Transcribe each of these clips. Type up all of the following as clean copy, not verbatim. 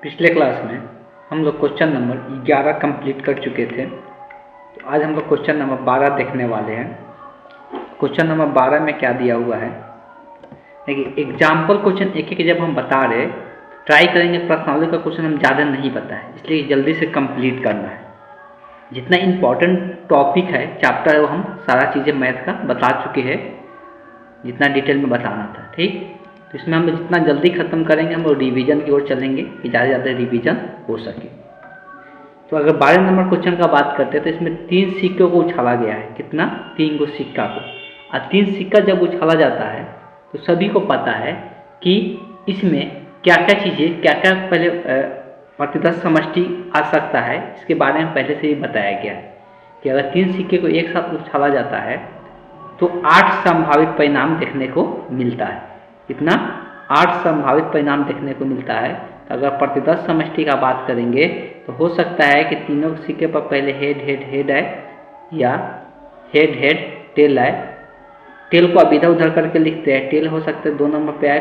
पिछले क्लास में हम लोग क्वेश्चन नंबर 11 कंप्लीट कर चुके थे। तो आज हम लोग क्वेश्चन नंबर 12 देखने वाले हैं। क्वेश्चन नंबर 12 में क्या दिया हुआ है, देखिए एग्जाम्पल क्वेश्चन एक एक जब हम बता रहे ट्राई करेंगे। पर्सनॉलिटी का क्वेश्चन हम ज़्यादा नहीं पता है, इसलिए जल्दी से कंप्लीट करना है। जितना इम्पोर्टेंट टॉपिक है चैप्टर है वो हम सारा चीज़ें मैथ का बता चुके हैं, जितना डिटेल में बताना था। ठीक, तो इसमें हम जितना जल्दी ख़त्म करेंगे हम लोग रिवीजन की ओर चलेंगे कि ज़्यादा से ज़्यादा रिवीजन हो सके। तो अगर 12 नंबर क्वेश्चन का बात करते हैं तो इसमें 3 सिक्कों को उछाला गया है। कितना? 3 को सिक्का को। और 3 सिक्का जब उछाला जाता है तो सभी को पता है कि इसमें क्या क्या चीज़ें, क्या क्या पहले प्रतिदर्श समष्टि आ सकता है, इसके बारे में पहले से ही बताया गया है कि अगर 3 सिक्के को एक साथ उछाला जाता है तो 8 संभावित परिणाम देखने को मिलता है। कितना? 8 संभावित परिणाम देखने को मिलता है। तो अगर प्रतिदर्श समष्टि का बात करेंगे तो हो सकता है कि तीनों सिक्के पर पहले हेड हेड हेड आए या हेड हेड टेल आए। टेल को अब इधर उधर करके लिखते हैं। टेल हो सकता है 2 नंबर पे आए,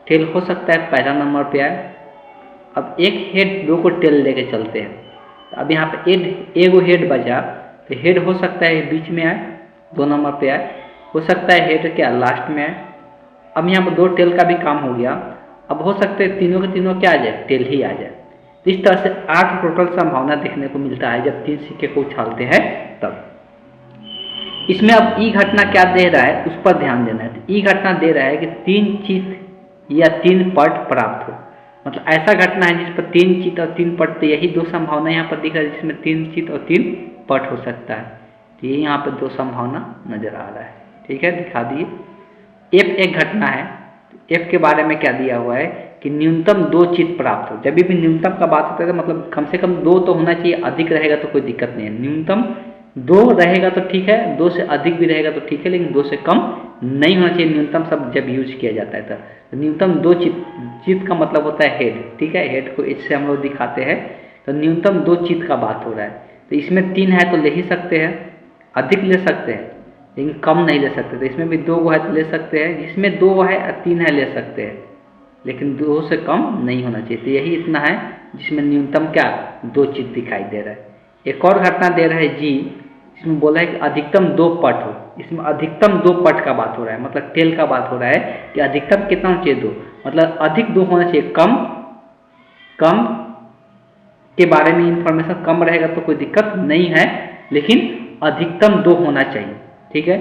टेल हो सकता है पहला नंबर पे आए। अब एक हेड 2 को टेल लेके चलते हैं। तो अब यहाँ पे एगो हेड बचा तो हेड हो सकता है बीच में आए, 2 नंबर पे आए। हो सकता है हेड क्या लास्ट में आए। अब यहाँ पर 2 टेल का भी काम हो गया। अब हो सकता है तीनों के तीनों क्या आ जाए, टेल ही आ जाए। तो इस तरह से 8 टोटल संभावना देखने को मिलता है जब 3 सिक्के को उछालते हैं तब। इसमें अब ई घटना क्या दे रहा है उस पर ध्यान देना है। तो ई घटना दे रहा है कि 3 चित्त या 3 पट प्राप्त हो। मतलब ऐसा घटना है जिस पर 3 चित्त और 3 पट, तो यही 2 संभावना यहाँ पर दिख रहा है जिसमें 3 चित्त और 3 पट हो सकता है। तो ये यहाँ पर 2 संभावना नजर आ रहा है। ठीक है, दिखा दिए। एफ एक घटना है। एफ के बारे में क्या दिया हुआ है कि न्यूनतम 2 चित्त प्राप्त हो। जब भी न्यूनतम का बात होता है तो मतलब कम से कम 2 तो होना चाहिए, अधिक रहेगा तो कोई दिक्कत नहीं है। न्यूनतम 2 रहेगा तो ठीक है, 2 से अधिक भी रहेगा तो ठीक है, लेकिन 2 से कम नहीं होना चाहिए। न्यूनतम शब्द जब यूज किया जाता है तो न्यूनतम 2 चित्त, चित्त का मतलब होता है हेड। ठीक है, हेड को इससे हम लोग दिखाते हैं। तो न्यूनतम 2 चित्त का बात हो रहा है। तो इसमें 3 है तो ले ही सकते हैं, अधिक ले सकते हैं लेकिन कम नहीं ले सकते। तो इसमें भी 2 है तो ले सकते हैं, जिसमें 2 है और 3 है ले सकते हैं, लेकिन 2 से कम नहीं होना चाहिए। तो यही इतना है जिसमें न्यूनतम क्या 2 चित्त दिखाई दे रहा है। एक और घटना दे रहा है जी, इसमें बोला है कि अधिकतम 2 पट हो। इसमें अधिकतम 2 पट का बात हो रहा है, मतलब टेल का बात हो रहा है कि अधिकतम कितना होना चाहिए 2, मतलब अधिक 2 होना चाहिए। कम कम के बारे में इंफॉर्मेशन कम रहेगा तो कोई दिक्कत नहीं है, लेकिन अधिकतम 2 होना चाहिए। ठीक है,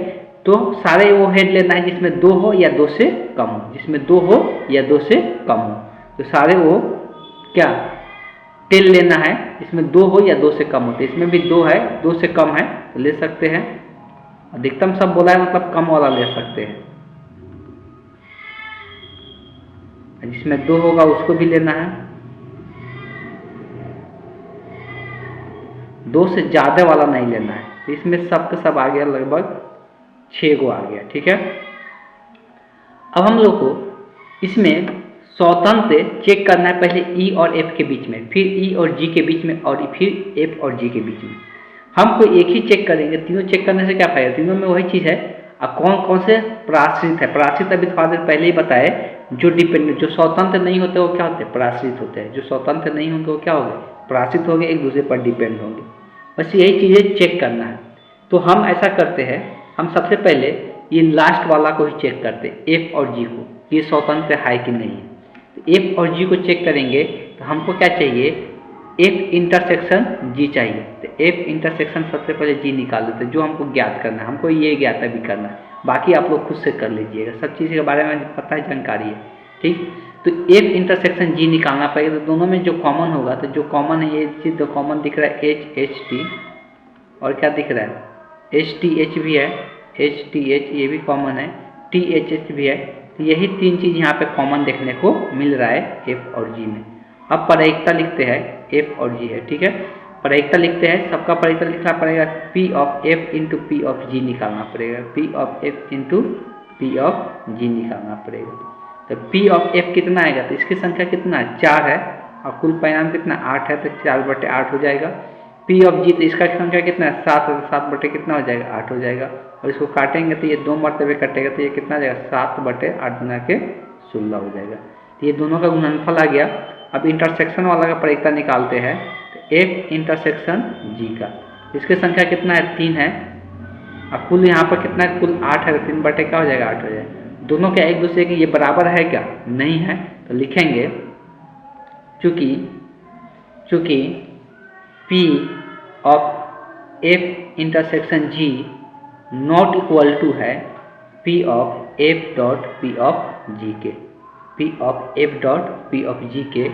तो सारे वो हेड लेना है जिसमें 2 हो या 2 से कम हो, जिसमें 2 हो या 2 से कम हो। तो सारे वो क्या टेल लेना है इसमें 2 हो या 2 से कम हो। तो इसमें भी 2 है, 2 से कम है तो ले सकते हैं। अधिकतम सब बोला है मतलब कम वाला ले सकते हैं। जिसमें 2 होगा उसको भी लेना है। 2 से ज़्यादा वाला नहीं लेना है। तो इसमें सब का सब आ गया, लगभग 6 गो आ गया। ठीक है, अब हम लोग को इसमें स्वतंत्र चेक करना है, पहले ई और एफ के बीच में, फिर ई और जी के बीच में, और फिर एफ और जी के बीच में। हम कोई एक ही चेक करेंगे, तीनों चेक करने से क्या फायदा, तीनों में वही चीज़ है। अब कौन कौन से पराश्रित है। पराश्रित अभी थोड़ा देर पहले ही बताए, जो डिपेंडेंट, जो स्वतंत्र नहीं होते वो क्या होते हैं, पराश्रित होते हैं। जो स्वतंत्र नहीं होंगे वो क्या हो गए, पराश्रित हो गए, एक दूसरे पर डिपेंड होंगे। बस यही चीज़ें चेक करना है। तो हम ऐसा करते हैं, हम सबसे पहले ये लास्ट वाला को ही चेक करते हैं, एफ और जी को, ये स्वतंत्र है कि नहीं है। तो एफ और जी को चेक करेंगे तो हमको क्या चाहिए, एफ इंटरसेक्शन जी चाहिए। तो एफ इंटरसेक्शन सबसे पहले जी निकाल लेते हैं, जो हमको ज्ञात करना है। हमको ये ज्ञात भी करना है, बाकी आप लोग खुद से कर लीजिएगा, सब चीज़ के बारे में पता है, जानकारी है। ठीक, तो एफ इंटरसेक्शन जी निकालना पड़ेगा। तो दोनों में जो कॉमन होगा, तो जो कॉमन है ये चीज़ तो कॉमन दिख रहा है एच एच टी, और क्या दिख रहा है एच टी एच भी है, एच टी एच ये भी कॉमन है, टी एच एच भी है। तो यही 3 चीज़ यहाँ पे कॉमन देखने को मिल रहा है एफ और जी में। अब प्रायिकता लिखते हैं, एफ और जी है। ठीक है, प्रायिकता लिखते हैं, सबका प्रायिकता लिखना पड़ेगा। P of F into P of G निकालना पड़ेगा, P of F into P of G निकालना पड़ेगा। तो पी ऑफ एफ कितना आएगा, तो इसकी संख्या कितना है 4 है, और कुल परिणाम कितना 8 है, तो 4/8 हो जाएगा। पी ऑफ जी, तो इसका संख्या कितना है 7 है, तो 7 कितना हो जाएगा 8 हो जाएगा। और इसको काटेंगे तो ये 2 मरतबे कटेगा, तो ये कितना हो जाएगा 7/8 गुना के 16 हो जाएगा। तो ये दोनों का गुणनफल आ गया अब इंटरसेक्शन वाला का परिक्ता निकालते हैं, तो F इंटरसेक्शन G का, इसकी संख्या कितना है, 3 है। अब कुल यहाँ पर कितना है, कुल 8 है, 3 बटे क्या हो जाएगा, 8 हो जाएगा। दोनों क्या एक दूसरे के ये बराबर है क्या, नहीं है, तो लिखेंगे चूँकि P of F intersection G not equal to है P of F dot P of G के, P of F dot P of G के,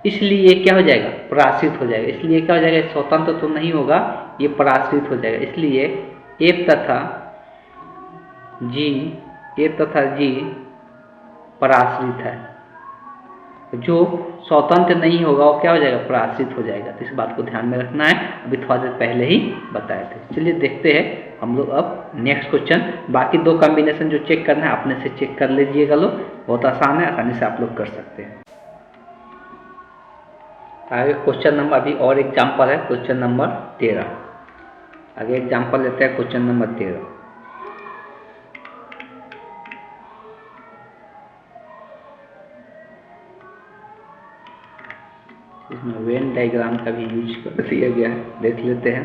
इसलिए क्या हो जाएगा, पराश्रित हो जाएगा। इसलिए क्या हो जाएगा, स्वतंत्र तो नहीं होगा, ये पराश्रित हो जाएगा। इसलिए F तथा G पराश्रित है, जो स्वतंत्र नहीं होगा वो क्या हो जाएगा, पराश्रित हो जाएगा। तो इस बात को ध्यान में रखना है, अभी थोड़ा देर पहले ही बताए थे। चलिए देखते हैं हम लोग अब नेक्स्ट क्वेश्चन। बाकी 2 कॉम्बिनेशन जो चेक करना है अपने से चेक कर लीजिएगा लोग, बहुत आसान है, आसानी से आप लोग कर सकते हैं। आगे क्वेश्चन नंबर, अभी और एग्जाम्पल है, क्वेश्चन नंबर 13। आगे एग्जाम्पल लेते हैं क्वेश्चन नंबर 13। इसमें वेन डायग्राम का भी यूज कर दिया गया है, देख लेते हैं।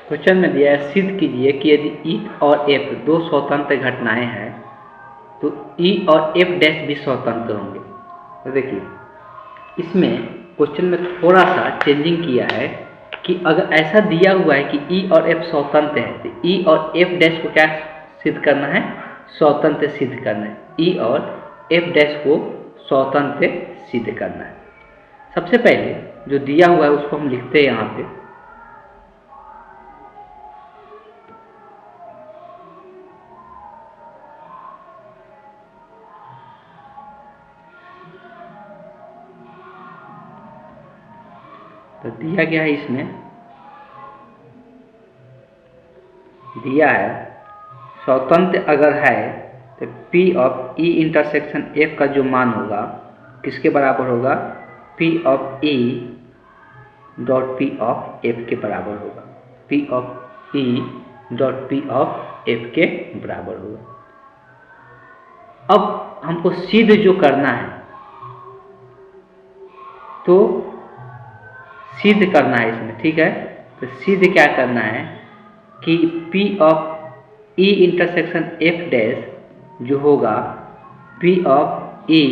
क्वेश्चन में दिया है, सिद्ध कीजिए कि यदि E और F 2 स्वतंत्र घटनाएं हैं तो E और F डैश भी स्वतंत्र होंगे। तो देखिए इसमें क्वेश्चन में थोड़ा सा चेंजिंग किया है कि अगर ऐसा दिया हुआ है कि E और F स्वतंत्र है तो E और F डैश को क्या सिद्ध करना है, स्वतंत्र सिद्ध करना है। E और F डैश को स्वतंत्र सिद्ध करना है। सबसे पहले जो दिया हुआ है उसको हम लिखते हैं यहाँ पे, तो दिया गया है, इसमें दिया है स्वतंत्र अगर है तो P of E intersection F का जो मान होगा किसके बराबर होगा, P of E dot P of F के बराबर होगा, P of E dot P of F के बराबर होगा। अब हमको सिद्ध जो करना है तो सिद्ध करना है इसमें, ठीक है। तो सिद्ध क्या करना है कि P of E intersection F dash जो होगा P of E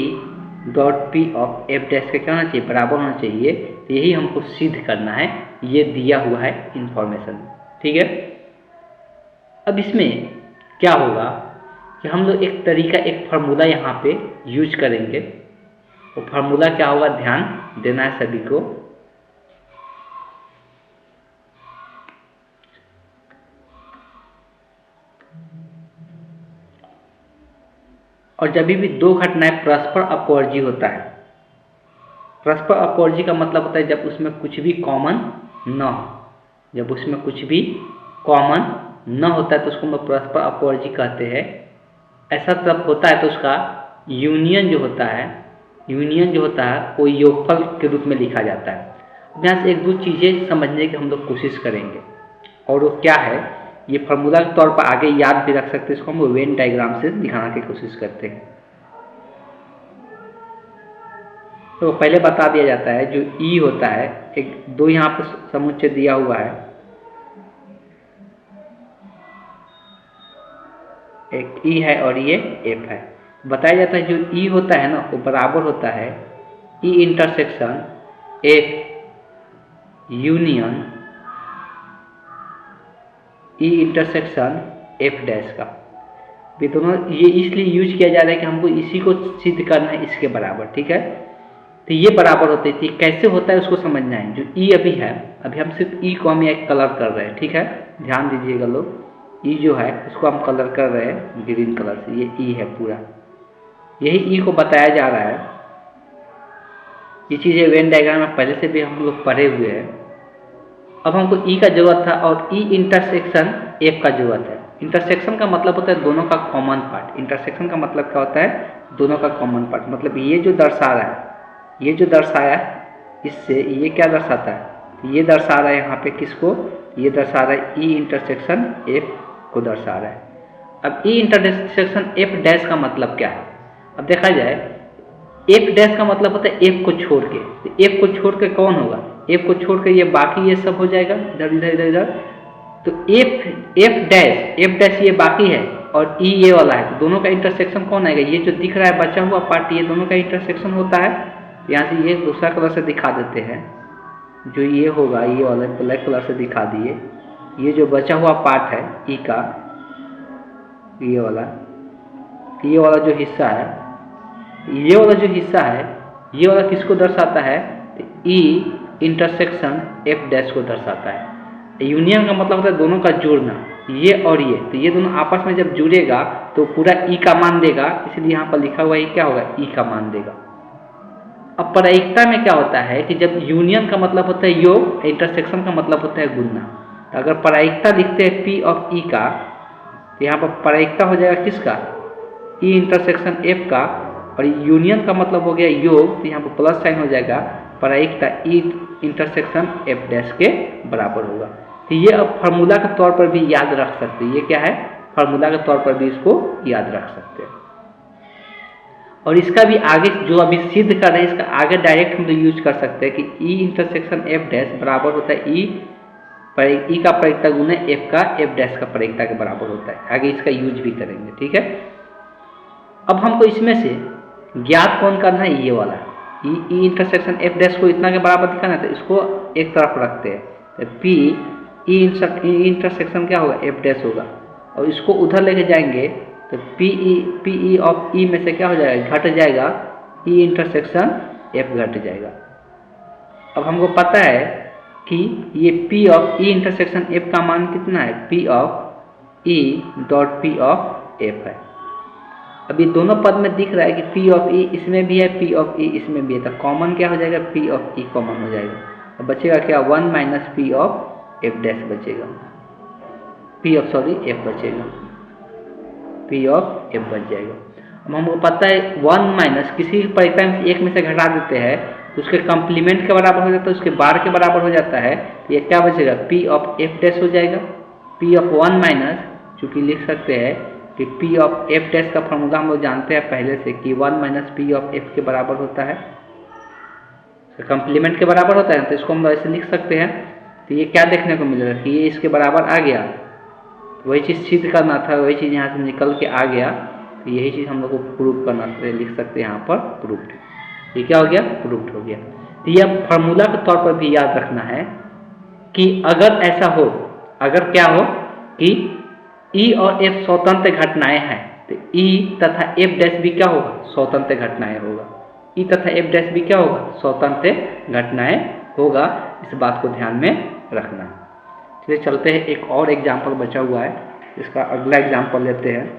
dot P of F dash का क्या होना चाहिए, बराबर होना चाहिए। तो यही हमको सिद्ध करना है, ये दिया हुआ है इंफॉर्मेशन, ठीक है। अब इसमें क्या होगा कि हम लोग एक तरीका, एक फार्मूला यहाँ पे यूज करेंगे। वो फार्मूला क्या होगा, ध्यान देना है सभी को। और जब भी 2 घटनाएं परस्पर अपवर्जी होता है, परस्पर अपवर्जी का मतलब होता है जब उसमें कुछ भी कॉमन न हो, जब उसमें कुछ भी कॉमन न होता है तो उसको हम परस्पर अपवर्जी कहते हैं। ऐसा तब होता है तो उसका यूनियन जो होता है वो योगफल के रूप में लिखा जाता है। यहाँ से 1-2 चीज़ें समझने की हम लोग कोशिश करेंगे, और वो क्या है, ये फार्मूला के तौर पर आगे याद भी रख सकते हैं। इसको हम वेन डायग्राम से दिखाने की कोशिश करते हैं। तो पहले बता दिया जाता है जो E होता है, एक 2 यहाँ पर समुच्चय दिया हुआ है, एक E है और ये F है। बताया जाता है जो E होता है ना वो बराबर होता है E intersection F union E intersection F dash का। भी दोनों ये इसलिए यूज किया जा रहा है कि हमको इसी को सिद्ध करना है इसके बराबर, ठीक है। तो ये बराबर होते थे, कैसे होता है उसको समझना है। जो E अभी है, अभी हम सिर्फ E को हम एक कलर कर रहे हैं, ठीक है, ध्यान दीजिएगा लोग। E जो है उसको हम कलर कर रहे हैं ग्रीन कलर से, ये E है पूरा, यही E को बताया जा रहा है। ये चीज़ें वेन डायग्राम में पहले से भी हम लोग पढ़े हुए हैं। अब हमको E का जरूरत था और E इंटरसेक्शन F का जरूरत है। इंटरसेक्शन का मतलब होता है दोनों का कॉमन पार्ट। इंटरसेक्शन का मतलब क्या होता है, दोनों का कॉमन पार्ट। मतलब ये जो दर्शा रहा है ये जो दर्शाया इससे ये क्या दर्शाता है, ये दर्शा रहा है यहाँ पे किसको, ये दर्शा रहा है ई इंटरसेक्शन एफ को दर्शा रहा है। अब ई इंटरसेक्शन एफ डैश का मतलब क्या है, अब देखा जाए एफ डैश का मतलब होता है एफ को छोड़ के, तो एफ को छोड़ के कौन होगा, एफ को छोड़ के ये बाकी ये सब हो जाएगा इधर इधर इधर इधर, तो एफ डैश ये बाकी है और ई ये वाला है, तो दोनों का इंटरसेक्शन कौन आएगा, ये जो दिख रहा है बचा हुआ पार्ट ये दोनों का इंटरसेक्शन होता है। यहाँ से ये दूसरा कलर से दिखा देते हैं, जो ये होगा ये वाला ब्लैक कलर से दिखा दिए, ये जो बचा हुआ पार्ट है ई का, ये वाला जो हिस्सा है, ये वाला जो हिस्सा है ये वाला किसको दर्शाता है, ई इंटरसेक्शन एफ डैश को दर्शाता है। यूनियन का मतलब होता है दोनों का जोड़ना, ये और ये, तो ये दोनों आपस में जब जुड़ेगा तो पूरा ई का मान देगा, इसलिए यहाँ पर लिखा हुआ ये क्या होगा, ई का मान देगा। अब प्रायिकता में क्या होता है कि जब यूनियन का मतलब होता है योग, इंटरसेक्शन का मतलब होता है गुणना, तो अगर प्रायिकता लिखते हैं पी ऑफ ई का, तो यहाँ पर प्रायिकता हो जाएगा किसका, ई इंटरसेक्शन एफ का, और यूनियन का मतलब हो गया योग, तो यहाँ पर प्लस साइन हो जाएगा, प्रायिकता ई इंटरसेक्शन एफ डैश के बराबर होगा। तो ये अब फार्मूला के तौर पर भी याद रख सकते हैं, ये क्या है, फार्मूला के तौर पर भी इसको याद रख सकते हैं। और इसका भी आगे जो अभी सिद्ध कर रहे हैं इसका आगे डायरेक्ट हम लोग यूज कर सकते हैं कि ई इंटरसेक्शन एफ डैश बराबर होता है ई का प्रायिकता गुना एफ का एफ डैश का प्रायिकता के बराबर होता है। आगे इसका यूज भी करेंगे, ठीक है। अब हमको इसमें से ज्ञात कौन करना है, ये वाला ई इंटरसेक्शन एफ डैश को इतना के बराबर दिखाना है, तो इसको एक तरफ रखते हैं, तो पी ई इंटरसेक्शन क्या होगा, एफ डैश होगा, और इसको उधर लेके जाएंगे तो पी ई ऑफ ई में से क्या हो जाएगा, घट जाएगा, ई इंटरसेक्शन एफ घट जाएगा। अब हमको पता है कि ये P of E intersection F का मान कितना है, P of E dot P of F है। अब ये दोनों पद में दिख रहा है कि पी ऑफ ई इसमें भी है, पी ऑफ ई इसमें भी है, तो कॉमन क्या हो जाएगा, पी ऑफ ई कॉमन हो जाएगा, अब बचेगा क्या, 1 minus P of F dash बचेगा, एफ बचेगा, पी ऑफ एफ बच जाएगा। अब हमको पता है 1 माइनस किसी प्रायिकता में एक में से घटा देते हैं तो उसके कॉम्प्लीमेंट के बराबर हो जाता है, उसके बार के बराबर हो जाता है, तो ये क्या बचेगा, पी ऑफ एफ डैश हो जाएगा। पी ऑफ 1 माइनस चूँकि लिख सकते हैं कि पी ऑफ एफ डैश का फॉर्मूला हम लोग जानते हैं पहले से कि 1 माइनस पी ऑफ एफ के बराबर होता है, कॉम्प्लीमेंट के बराबर होता है, तो इसको हम लोग ऐसे लिख सकते हैं। तो ये क्या देखने को मिलेगा कि ये इसके बराबर आ गया, वही चीज़ सिद्ध करना था, वही चीज़ यहाँ से निकल के आ गया, तो यही चीज़ हम लोग को प्रूव करना था, लिख सकते हैं यहाँ पर प्रूव्ड, ये क्या हो गया, प्रूव्ड हो गया। तो यह फार्मूला के तौर पर भी याद रखना है कि अगर ऐसा हो, अगर क्या हो कि ई और एफ स्वतंत्र घटनाएं हैं, तो ई तथा एफ डैश भी क्या होगा, स्वतंत्र घटनाएं होगा, ई तथा एफ डैश भी क्या होगा, स्वतंत्र घटनाएं होगा, इस बात को ध्यान में रखना है। चलिए चलते हैं, एक और एग्जाम्पल बचा हुआ है, इसका अगला एग्जाम्पल लेते हैं।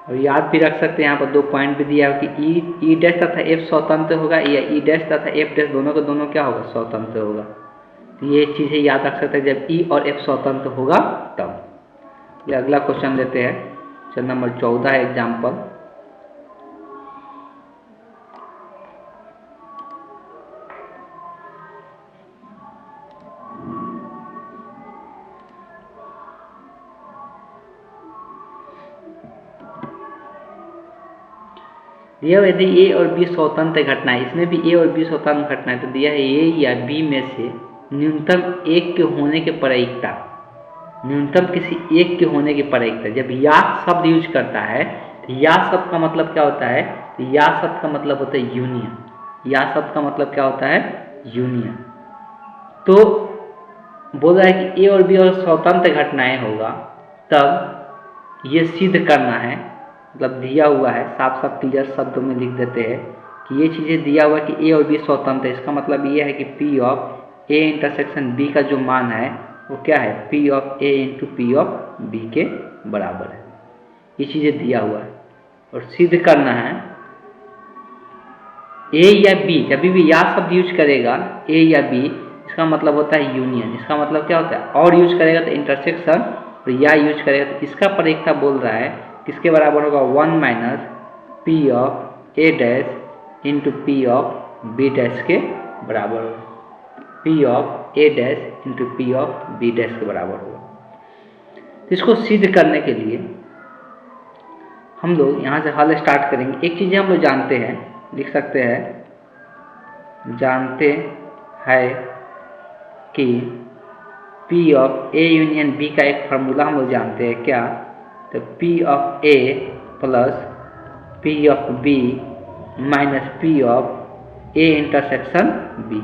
और याद भी रख सकते हैं, यहाँ पर 2 पॉइंट भी दिया है कि ई डैश तथा एफ स्वतंत्र होगा, या ई डैश तथा एफ डैश दोनों का दोनों क्या होगा, स्वतंत्र होगा। तो ये चीज़ें याद रख सकते हैं, जब ई और एफ स्वतंत्र होगा तब। ये अगला क्वेश्चन लेते हैं, क्वेश्चन नंबर 14 है एग्जाम्पल। दिया यदि ए और बी स्वतंत्र घटनाएं, इसमें भी ए और बी स्वतंत्र घटनाएं, तो दिया है ए या बी में से न्यूनतम एक के होने की प्रायिकता, न्यूनतम किसी एक के होने की प्रायिकता। जब या शब्द यूज करता है तो या शब्द का मतलब क्या होता है, तो या शब्द का मतलब होता है यूनियन, या शब्द का मतलब क्या होता है, यूनियन। तो बोल रहा है कि ए और बी और स्वतंत्र घटनाएं होगा, तब ये सिद्ध करना है, मतलब दिया हुआ है, साफ साफ क्लियर शब्दों में लिख देते हैं कि ये चीज़ें दिया हुआ है कि ए और बी स्वतंत्र है। इसका मतलब ये है कि P of A intersection B का जो मान है वो क्या है, P of A into P of B के बराबर है। ये चीज़ें दिया हुआ है और सिद्ध करना है ए या बी, जब भी या शब्द यूज करेगा ए या बी, इसका मतलब होता है यूनियन। इसका मतलब क्या होता है, और यूज करेगा तो इंटरसेक्शन, और या यूज करेगा तो इसका प्रयोक्ता बोल रहा है किसके बराबर होगा, 1 minus P of A dash into P of B dash के बराबर होगा। P of A dash into P of B dash के बराबर होगा। तो इसको सिद्ध करने के लिए हम लोग यहाँ से हल स्टार्ट करेंगे। एक चीज़ हम लोग जानते हैं, लिख सकते हैं, जानते हैं कि P of A union B का एक फार्मूला हम लोग जानते हैं क्या, तो P of A plus P of B minus P of A intersection B,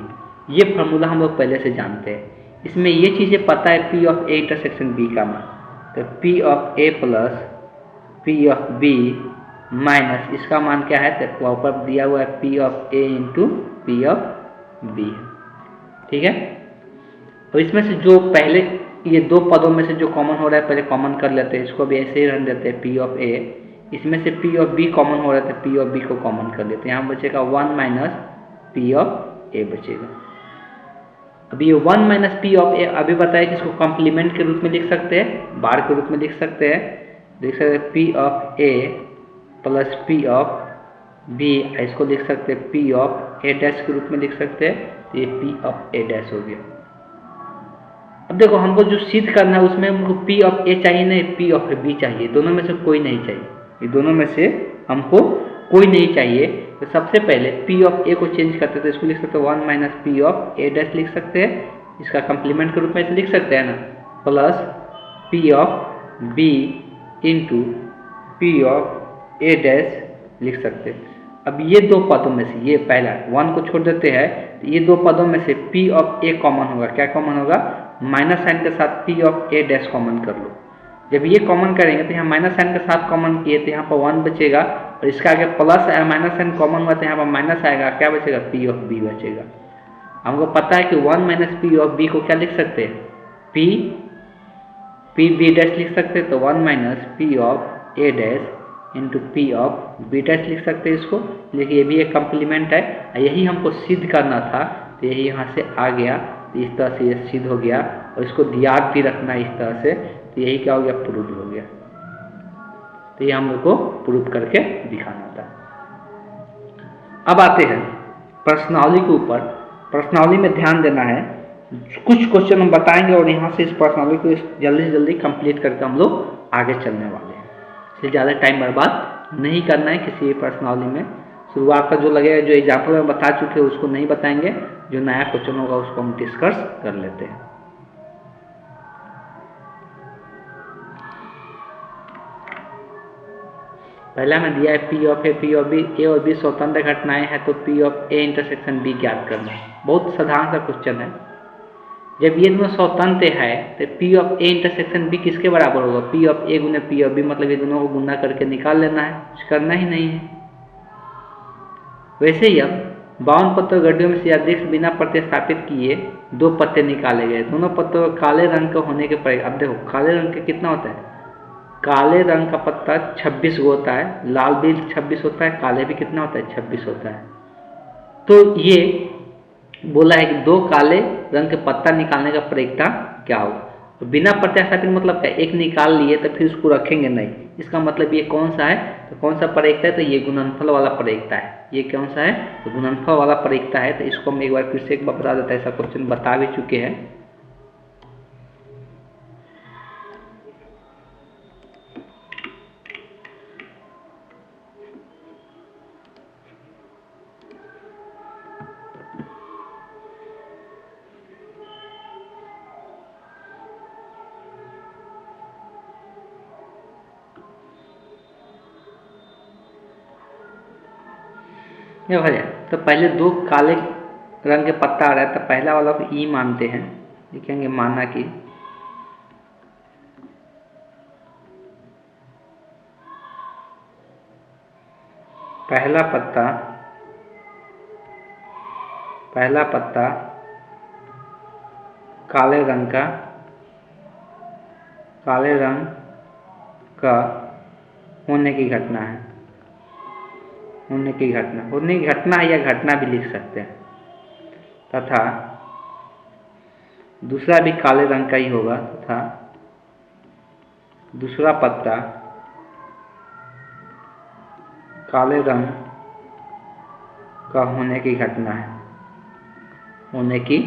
ये फार्मूला हम लोग पहले से जानते हैं। इसमें ये चीज़ें पता है P of A intersection B का मान, तो P of A plus P of B minus इसका मान क्या है, तो ऊपर दिया हुआ है P of A into P of B, ठीक है। तो इसमें से जो पहले ये दो पदों में से जो कॉमन हो रहा है पहले कॉमन कर लेते हैं, इसको भी ऐसे ही रन देते हैं P ऑफ ए। इसमें से P ऑफ बी कॉमन हो रहा है तो P ऑफ बी को कॉमन कर लेते हैं, यहाँ बचेगा 1 माइनस P ऑफ ए बचेगा। अभी ये 1 माइनस P ऑफ ए अभी बताया कि इसको कॉम्प्लीमेंट के रूप में लिख सकते हैं, बार के रूप में लिख सकते हैं, लिख सकते हैं P of A plus P of B, इसको लिख सकते हैं P ऑफ ए डैश के रूप में लिख सकते हैं, तो ये P ऑफ ए डैश हो गया। अब देखो हमको जो सिद्ध करना है उसमें हमको P ऑफ ए चाहिए नहीं, P ऑफ बी चाहिए, दोनों में से कोई नहीं चाहिए, ये दोनों में से हमको कोई नहीं चाहिए। तो सबसे पहले P ऑफ ए को चेंज करते तो इसको लिख सकते हैं 1 minus P of A dash लिख सकते हैं, इसका कंप्लीमेंट के रूप में इसे लिख सकते हैं ना, plus P of B into P of A dash लिख सकते हैं। अब ये दो पदों में से ये पहला 1 को छोड़ देते हैं, तो ये दो पदों में से P ऑफ ए कॉमन होगा, क्या कॉमन होगा, माइनस साइन के साथ P of A dash common कर लो। जब ये कॉमन करेंगे तो यहाँ माइनस साइन के साथ कॉमन किए तो यहाँ पर 1 बचेगा, और इसका आगे प्लस है, माइनस साइन कॉमन हुआ तो यहाँ पर माइनस आएगा, क्या बचेगा, P ऑफ बी बचेगा। हमको पता है कि 1 माइनस P ऑफ बी को क्या लिख सकते हैं, P बी डैश लिख सकते हैं, तो 1 minus P of A dash into P of B dash लिख सकते हैं इसको। देखिए ये भी एक कॉम्प्लीमेंट है, यही हमको सिद्ध करना था, तो यही यहाँ से आ गया, इस तरह से ये सिद्ध हो गया, और इसको याद भी रखना है इस तरह से, तो यही क्या हो गया, प्रूफ हो गया। तो ये हम लोग को प्रूफ करके दिखाना था। अब आते हैं प्रश्नावली के ऊपर। प्रश्नावली में ध्यान देना है, कुछ क्वेश्चन हम बताएंगे और यहाँ से इस प्रश्नावली को जल्दी से जल्दी कंप्लीट करके हम लोग आगे चलने वाले हैं। इसलिए ज़्यादा टाइम बर्बाद नहीं करना है किसी प्रश्नावली में। शुरुआत का जो लगेगा, जो एग्जाम्पल में बता चुके हैं उसको नहीं बताएंगे, जो नया क्वेश्चन होगा उसको हम डिस्कस कर लेते हैं। पहला में दिया है P ऑफ ए और बी स्वतंत्र घटनाएं हैं, तो P of A intersection B ज्ञात करना है। बहुत साधारण सा क्वेश्चन है। जब ये दोनों स्वतंत्र है तो P of A intersection B किसके बराबर होगा, P ऑफ ए गुना P ऑफ बी, मतलब ये दोनों को गुना करके निकाल लेना है, कुछ करना ही नहीं है। वैसे ही अब 52 पत्तों गड्ढियों में से अध्यक्ष बिना प्रतिस्थापित किए 2 पत्ते निकाले गए, दोनों पत्तों काले रंग का होने के पर, अब देखो काले रंग के कितना होता है, काले रंग का पत्ता 26 होता है, लाल भी 26 होता है, काले भी कितना होता है, 26 होता है। तो ये बोला है कि 2 काले रंग के पत्ता निकालने का प्रयोक्ता क्या होगा। तो बिना प्रतिस्थापित मतलब क्या, एक निकाल लिए तो फिर उसको रखेंगे नहीं, इसका मतलब ये कौन सा है, तो कौन सा प्रयोक्ता है, तो ये गुणनफल वाला प्रयोक्ता है। ये कौन सा है, तो गुणनफल वाला प्रयोक्ता है। तो इसको हम एक बार फिर से एक बार बता देता है, ऐसा क्वेश्चन बता भी चुके हैं। ये हो जाए तो पहले 2 काले रंग के पत्ता आ रहा है, तो पहला वाला को ई मानते हैं, लिखेंगे माना कि पहला पत्ता काले रंग का होने की घटना है। होने की घटना, होने की घटना या घटना भी लिख सकते हैं। तथा दूसरा भी काले रंग का ही होगा, तथा दूसरा पत्ता काले रंग का होने की घटना है, होने की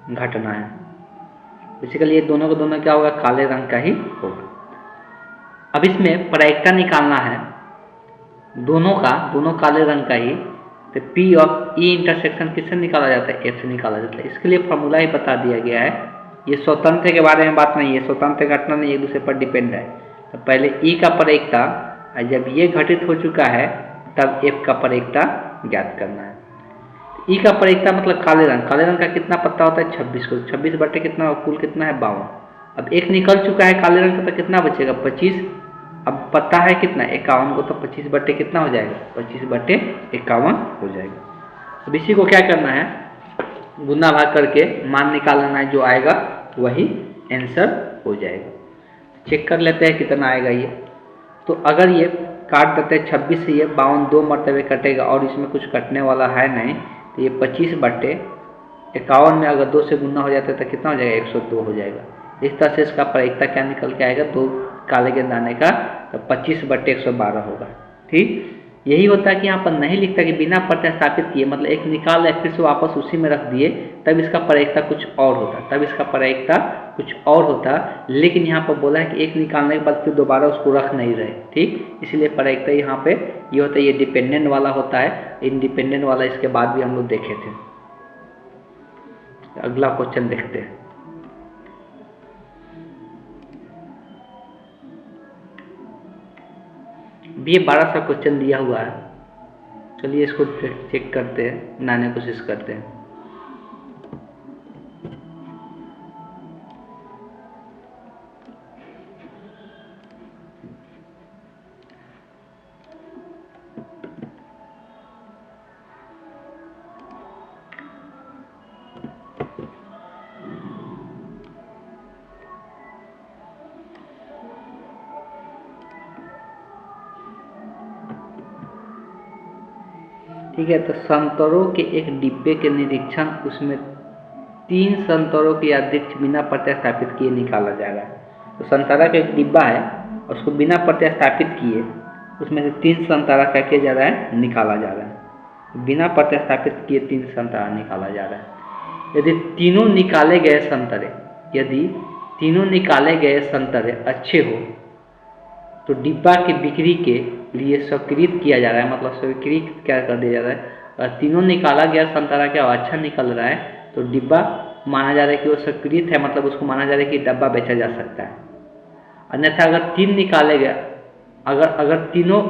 घटना है। बेसिकली ये दोनों का दोनों क्या होगा, काले रंग का ही होगा। अब इसमें प्रायिकता निकालना है दोनों का, दोनों काले रंग का ही। तो P ऑफ E इंटरसेक्शन किससे निकाला जाता है, F से निकाला जाता है। इसके लिए फॉर्मूला ही बता दिया गया है। ये स्वतंत्र के बारे में बात नहीं है, स्वतंत्र घटना नहीं, एक दूसरे पर डिपेंड है। तो पहले E का प्रायिकता, और जब ये घटित हो चुका है तब F का प्रायिकता ज्ञात करना है। E का प्रायिकता मतलब काले रंग, काले रंग का कितना पत्ता होता है 26 को, 26 बटे कितना, कुल कितना है 52। अब एक निकल चुका है काले रंग का, तो कितना बचेगा 25। अब पत्ता है कितना 51 को, तो 25 बटे कितना हो जाएगा, 25 बटे 51 हो जाएगा। अब इसी को क्या करना है, गुना भाग करके मान निकाल लेना है, जो आएगा वही आंसर हो जाएगा। चेक कर लेते हैं कितना आएगा ये। तो अगर ये काट देते हैं 26 से, ये 52 दो मरतबे कटेगा और इसमें कुछ कटने वाला है नहीं, तो ये 25 बटे 51 में अगर 2 से गुना हो जाता है तो कितना हो जाएगा 102 हो जाएगा। इस तरह से इसका प्रायिकता क्या निकल के आएगा, दो काले के दाने का, तो 25 बटे 112 होगा। ठीक, यही होता है कि यहाँ पर नहीं लिखता कि बिना प्रतिस्थापित किए, मतलब एक निकाल फिर से वापस उसी में रख दिए, तब इसका प्रायिकता कुछ और होता, तब इसका प्रायिकता कुछ और होता। लेकिन यहाँ पर बोला है कि एक निकालने के बाद फिर दोबारा उसको रख नहीं रहे। ठीक, इसलिए प्रायिकता यहाँ पे ये होता है, ये डिपेंडेंट वाला होता है, इंडिपेंडेंट वाला इसके बाद भी हम लोग देखे थे। अगला क्वेश्चन देखते हैं। ये 12 सा क्वेश्चन दिया हुआ है, चलिए इसको चेक करते हैं, बनाने की कोशिश करते हैं। ठीक है, तो संतरों के एक डिब्बे के निरीक्षण, उसमें 3 संतरों की यादृच्छिक बिना प्रतिस्थापित किए निकाला जा रहा है। तो संतरा का एक डिब्बा है, उसको बिना प्रतिस्थापित किए उसमें से 3 संतरा क्या किया जा रहा है, निकाला जा रहा है। बिना प्रतिस्थापित किए 3 संतरा निकाला जा रहा है। यदि तीनों निकाले गए संतरे, यदि तीनों निकाले गए संतरे अच्छे हो तो डिब्बा की बिक्री के लिए स्वीकृत किया जा रहा है, मतलब स्वीकृत क्या कर दिया जा रहा है। अगर तीनों निकाला गया संतरा क्या अच्छा निकल रहा है तो डिब्बा माना जा रहा है कि वो स्वीकृत है, मतलब उसको माना जा रहा है कि डब्बा बेचा जा सकता है। अन्यथा अगर 3 निकाले गए, अगर तीनों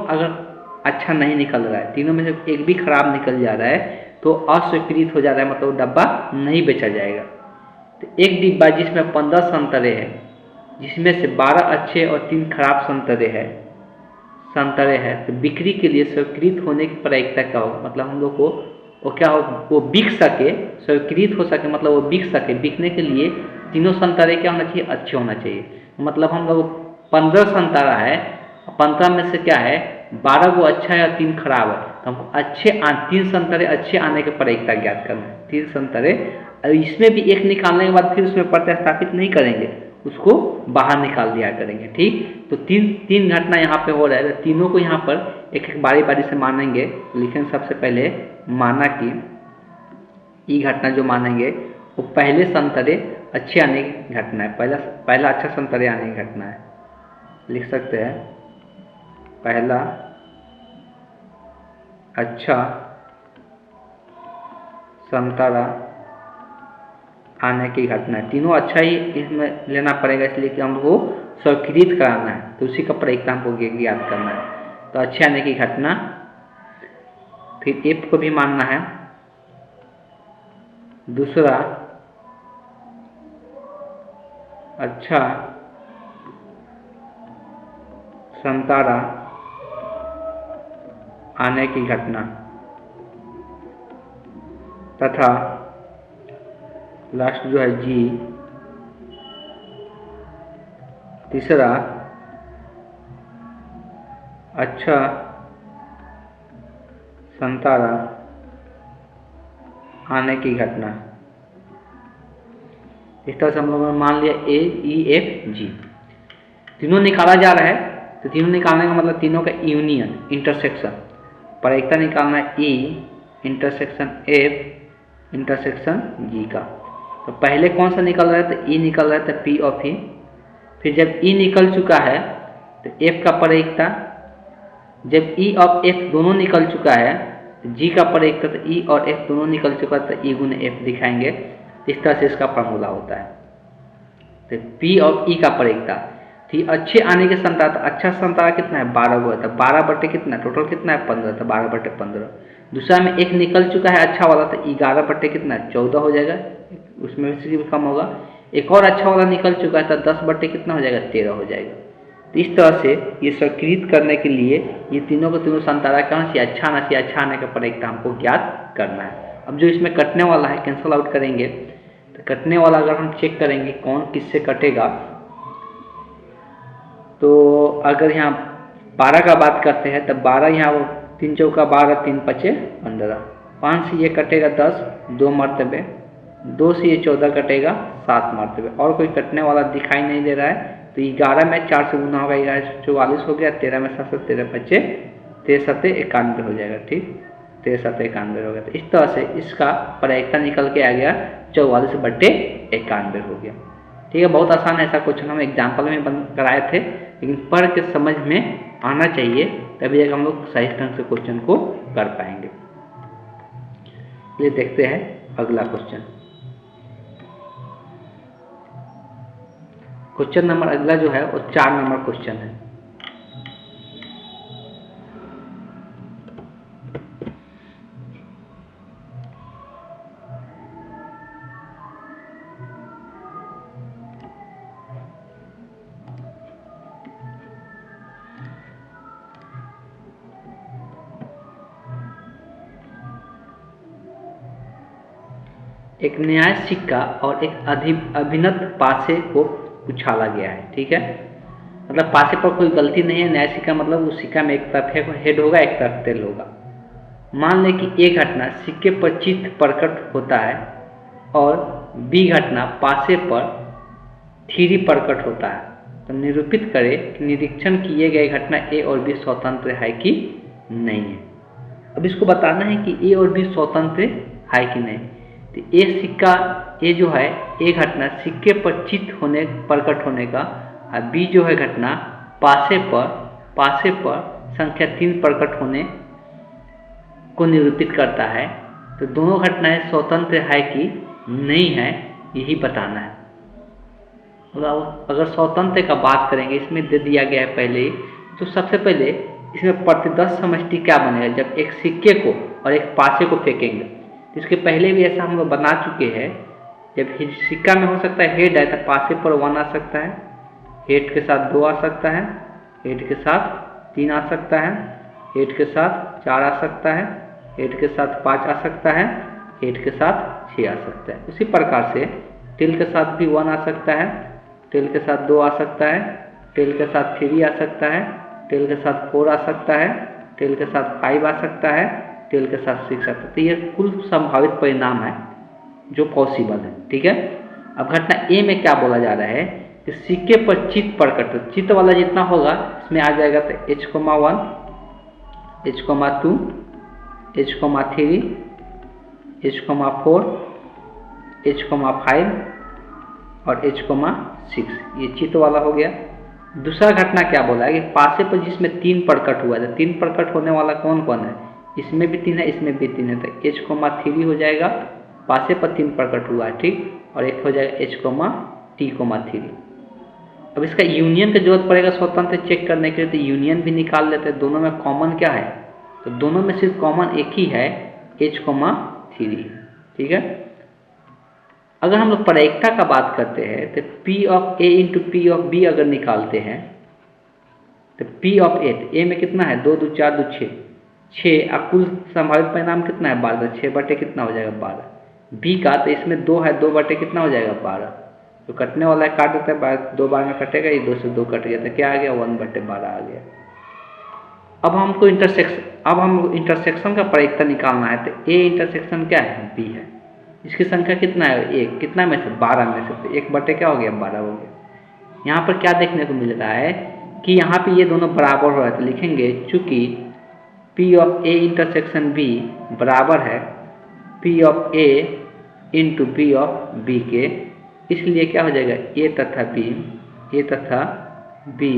अच्छा नहीं निकल रहा है, तीनों में से एक भी खराब निकल जा रहा है तो अस्वीकृत हो जा रहा है, मतलब डब्बा नहीं बेचा जाएगा। तो एक डिब्बा जिसमें 15 संतरे हैं, जिसमें से 12 अच्छे और 3 खराब संतरे हैं, तो बिक्री के लिए स्वीकृत होने की प्रायिकता क्या हो, मतलब हम लोग को वो क्या हो, वो बिक सके, स्वीकृत हो सके, मतलब वो बिक सके। बिकने के लिए तीनों संतरे क्या होना चाहिए, अच्छे होना चाहिए। मतलब हम लोग 15 संतरा है, 15 में से क्या है 12 को अच्छा है और 3 खराब है, तो हमको अच्छे 3 संतरे अच्छे आने की प्रायिकता ज्ञात करना है। 3 संतरे, इसमें भी एक निकालने के बाद फिर उसमें प्रतिस्थापित नहीं करेंगे, उसको बाहर निकाल दिया करेंगे। ठीक, तो तीन घटना यहाँ पे हो रहा है, तो तीनों को यहाँ पर एक एक बारी बारी से मानेंगे। लेकिन सबसे पहले माना कि ये घटना जो मानेंगे वो पहले संतरे अच्छे आने की घटना है, पहला अच्छा संतरे आने की घटना है। लिख सकते हैं पहला अच्छा संतरा आने की घटना है। तीनों अच्छा ही इसमें लेना पड़ेगा, इसलिए कि हमको स्वीकृत कराना है, तो उसी का प्रायिकता हमको ज्ञात करना है। तो अच्छे आने की घटना, फिर एफ को भी मानना है। दूसरा अच्छा संतरा आने की घटना तथा लास्ट जो है जी, तीसरा अच्छा संतारा आने की घटना। इस तरह से हम लोगों ने मान लिया ए, ई, एफ, जी तीनों निकाला जा रहा है। तो तीनों निकालने का मतलब तीनों का यूनियन, इंटरसेक्शन। प्रायिकता निकालना है ई इंटरसेक्शन एफ इंटरसेक्शन जी का। तो पहले कौन सा निकल रहा है? तो ई निकल रहा है, तो पी ऑफ ई। फिर जब ई निकल चुका है तो एफ का प्रायिकता, जब ई और एफ दोनों निकल चुका है तो जी का प्रायिकता, तो ई और एफ दोनों निकल चुका है तो ई गुने एफ दिखाएंगे। इस तरह से इसका फॉर्मूला होता है। तो पी और ई का प्रायिकता थी अच्छे आने के संतारा। तो अच्छा संतारा कितना है? 12 गो है। तो 12 बटे कितना, टोटल कितना है? 15। तो 12 बटे 15। दूसरा में एक निकल चुका है अच्छा वाला, तो 11 बटे कितना, 14 हो जाएगा, उसमें भी कम होगा। एक और अच्छा वाला निकल चुका है तो 10 बटे कितना हो जाएगा, 13 हो जाएगा। तो इस तरह से ये सक्रिय करने के लिए ये तीनों को तीनों संतारा कहाँ से अच्छा आना चाहिए, अच्छा आने का प्रायिकता हमको ज्ञात करना है। अब जो इसमें कटने वाला है कैंसल आउट करेंगे, तो कटने वाला अगर हम चेक करेंगे कौन किससे कटेगा, तो अगर यहाँ 12 का बात करते हैं तो 12 यहाँ 3 चौका 12, 3 पचे 15, 5 से ये कटेगा 10, 2 मरतबे, 2 से ये 14 कटेगा 7 मरतबे। और कोई कटने वाला दिखाई नहीं दे रहा है। तो 11 में 4 से गुना होगा, 11 44 हो गया, 13 में 7 से 13 पच्चे 13 7 91 हो जाएगा। ठीक, 13 7 91 हो गया। तो इस तरह से इसका प्रायिकता निकल के आ गया 44 बटे 91 हो गया। ठीक है, बहुत आसान है। ऐसा क्वेश्चन हम एग्जाम्पल में कराए थे, लेकिन पढ़ के समझ में आना चाहिए, तभी जाकर हम लोग सही ढंग से क्वेश्चन को कर पाएंगे। ये देखते हैं अगला क्वेश्चन। क्वेश्चन नंबर अगला जो है वो 4 नंबर क्वेश्चन है। एक न्याय सिक्का और एक अभिनत पासे को उछाला गया है। ठीक है, मतलब पासे पर कोई गलती नहीं है। न्याय सिक्का मतलब उस सिक्का में एक तरफ हेड होगा, एक तरफ टेल होगा। मान लें कि ए घटना सिक्के पर चित्त प्रकट होता है और बी घटना पासे पर थ्री प्रकट होता है। तो निरूपित करें कि निरीक्षण किए गए घटना ए और बी स्वतंत्र है कि नहीं है। अब इसको बताना है कि ए और बी स्वतंत्र है कि नहीं। तो ए सिक्का, ए जो है ए घटना सिक्के पर चित्त होने प्रकट होने का, और बी जो है घटना पासे पर संख्या 3 प्रकट होने को निरूपित करता है। तो दोनों घटनाएं स्वतंत्र है कि नहीं है, यही बताना है। अगर स्वतंत्र का बात करेंगे, इसमें दे दिया गया है पहले ही, तो सबसे पहले इसमें प्रतिदर्श समष्टि क्या बनेगा? जब एक सिक्के को और एक पासे को फेंकेंगे, इसके पहले भी ऐसा हम लोग बना चुके हैं। जब सिक्का में हो सकता है हेड है तो पासे पर 1 आ सकता है, हेड के साथ 2 आ सकता है, हेड के साथ 3 आ सकता है, हेड के साथ 4 आ सकता है, हेड के साथ 5 आ सकता है, हेड के साथ 6 आ सकता है। उसी प्रकार से टेल के साथ भी 1 आ सकता है, टेल के साथ 2 आ सकता है, टेल के साथ 3 आ सकता है, टेल के साथ 4 आ सकता है, टेल के साथ 5 आ सकता है, टेल के साथ 6 आ सकता है। तो ये कुल संभावित परिणाम है जो पॉसिबल है। ठीक है, अब घटना ए में क्या बोला जा रहा है कि सिक्के पर चित्त प्रकट, चित्त वाला जितना होगा इसमें आ जाएगा। तो H, 1, H, 2, H, 3, H, 4, H, 5 और H, 6, ये चित्त वाला हो गया। दूसरा घटना क्या बोला है कि पासे पर जिसमें 3 प्रकट हुआ है। 3 प्रकट होने वाला कौन कौन है? इसमें भी 3 है, इसमें भी 3 है। तो H, 3 हो जाएगा, पासे पर 3 प्रकट हुआ है। ठीक, और एक हो जाएगा H, T, 3। अब इसका यूनियन की जरूरत पड़ेगा स्वतंत्र चेक करने के लिए, तो यूनियन भी निकाल लेते हैं। दोनों में कॉमन क्या है? तो दोनों में सिर्फ कॉमन एक ही है, H, 3। ठीक है, अगर हम लोग प्रायिकता का बात करते हैं तो P of A into P of B अगर निकालते हैं तो P ऑफ A में कितना है? 2 2 4 2 6, 6। अब कुल संभावित परिणाम कितना है? 12। 6 बटे कितना हो जाएगा? 12। B का तो इसमें 2 है, 2 बटे कितना हो जाएगा? 12। तो कटने वाला है, काट देता है, 2 बार में कटेगा, ये 2 से 2 कट गया, तो क्या आ गया? 1 बटे 12 आ गया। अब हमको इंटरसेक्शन का परिक्ता निकालना है। तो ए इंटरसेक्शन क्या है, बी है। इसकी संख्या कितना है, एक, कितना में से, 12 में से। तो 1 बटे क्या हो गया, 12 हो गया। यहाँ पर क्या देखने को मिल रहा है कि यहाँ पे ये दोनों बराबर हो रहा है। तो लिखेंगे चूंकि P of A intersection B बराबर है P of A into B of B के, इसलिए क्या हो जाएगा, ए तथा बी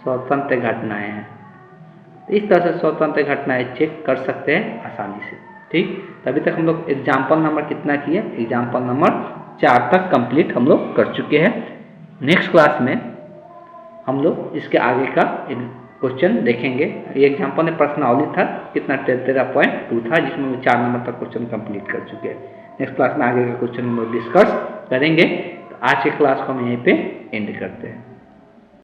स्वतंत्र घटनाएं हैं। इस तरह से स्वतंत्र घटनाएं चेक कर सकते हैं आसानी से। ठीक, तभी तक हम लोग एग्जाम्पल नंबर कितना किए, एग्जाम्पल नंबर 4 तक कंप्लीट हम लोग कर चुके हैं। नेक्स्ट क्लास में हम लोग इसके आगे का क्वेश्चन देखेंगे। ये एग्जाम्पल में प्रश्नावली था, कितना 13.2 था, जिसमें 4 नंबर तक क्वेश्चन कंप्लीट कर चुके हैं। नेक्स्ट क्लास में आगे का क्वेश्चन हम लोग डिस्कस करेंगे। तो आज के क्लास को हम यहीं पे एंड करते हैं।